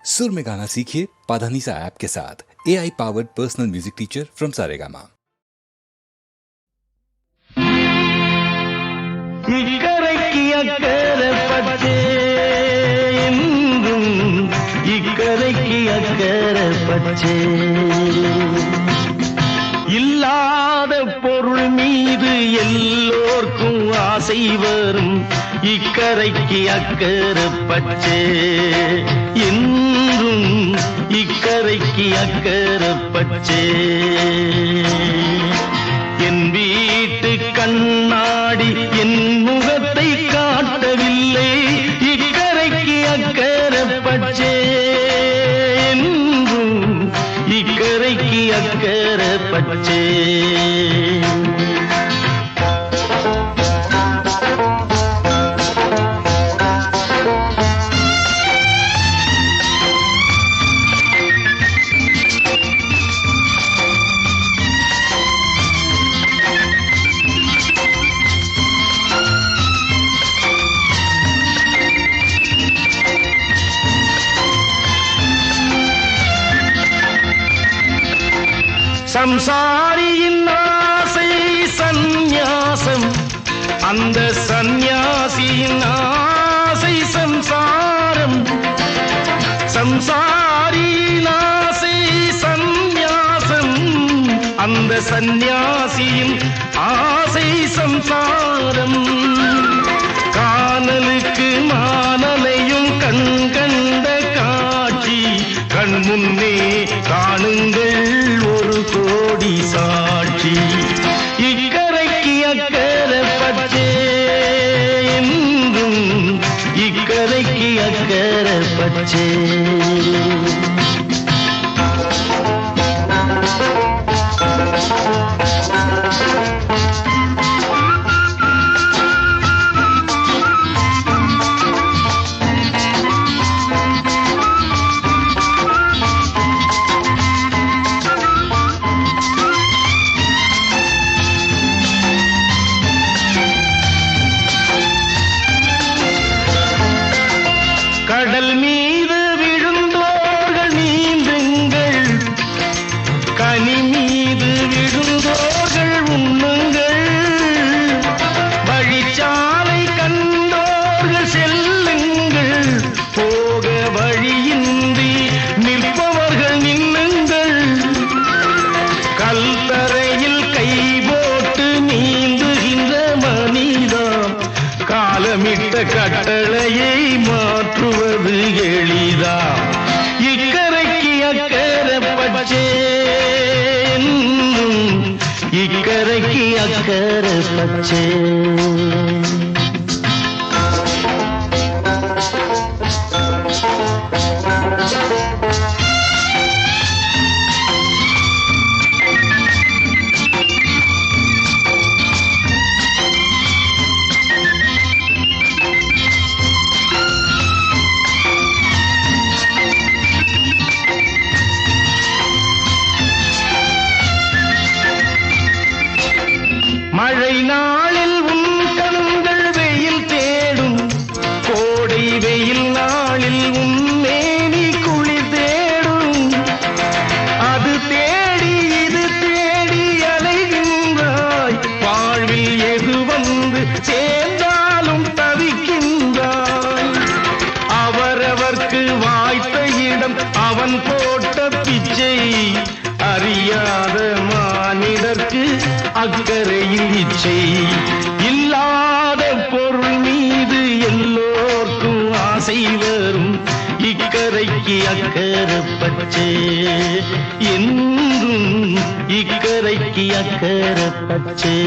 सुर में गाना सीखिए पाधानीसा ऐप के साथ। AI powered personal music teacher from Saregama. இக்கரைக்கு அக்கறை பச்சே இக்கரைக்கு அக்கறை பச்சே இல்லாத பொருள் மீது எல்லோர்க்கும் ஆசை வரும். இக்கரைக்கு அக்கறை பச்சே என்றும் இக்கரைக்கு அக்கறை பச்சே. என் வீட்டு கண்ணாடி என் முகத்தை காட்டவில்லை. இக்கரைக்கு அக்கறை பச்சே என்றும் இக்கரைக்கு அக்கறை பச்சே. சம்சாரியின் ஆசை சந்நியாசம், அந்த சந்நியாசியின் ஆசை சம்சாரம். சம்சாரியின் ஆசை சந்நியாசம், அந்த சந்நியாசியின் ஆசை சம்சாரம். காணலுக்கு மானலையும் கண் கண்ட காட்சி கண் முன்னே காணுங்கள் ஒரு கோடி சாட்சி. இக்கரைக்கு அக்கறை பச்சே என்றும் இக்கரைக்கு அக்கறை பச்சே. கடல் மீது விழுந்தோர்கள் நீந்துங்கள், கனி மீது விழுந்தோர்கள் உண்ணுங்கள். வழிச்சாலை கண்டோர்கள் செல்லுங்கள், போக வழியின்றி நிற்பவர்கள் நின்னுங்கள். கல் தரையில் கை போட்டு நீந்துகின்ற மனிதம் காலமிட்ட கட்டளையை மாற்றுவது எளிதா. இக்கரைக்கு அக்கறை பச்சே இக்கரைக்கு அக்கறை பச்சே. மழை நாளில் உன் கண்கள் வெயில் தேடும், கோடை வெயில் நாளில் உன் மேனி குளிர் தேடும். அது தேடி இது தேடி அலைகின்றாய், வாழ்வில் எது வந்து சேர்ந்தாலும் தவிக்கின்றாய். அவரவர்க்கு வாய்த்த இடம் அவன் போட்ட பிச்சை, அறியாத மானிடர்க்கு அக்கறையில் இச்சை. இல்லாத பொருள் மீது எல்லோர்க்கும் ஆசை வரும். இக்கரைக்கு அக்கறை பச்சே என்றும் இக்கரைக்கு அக்கறை பச்சே.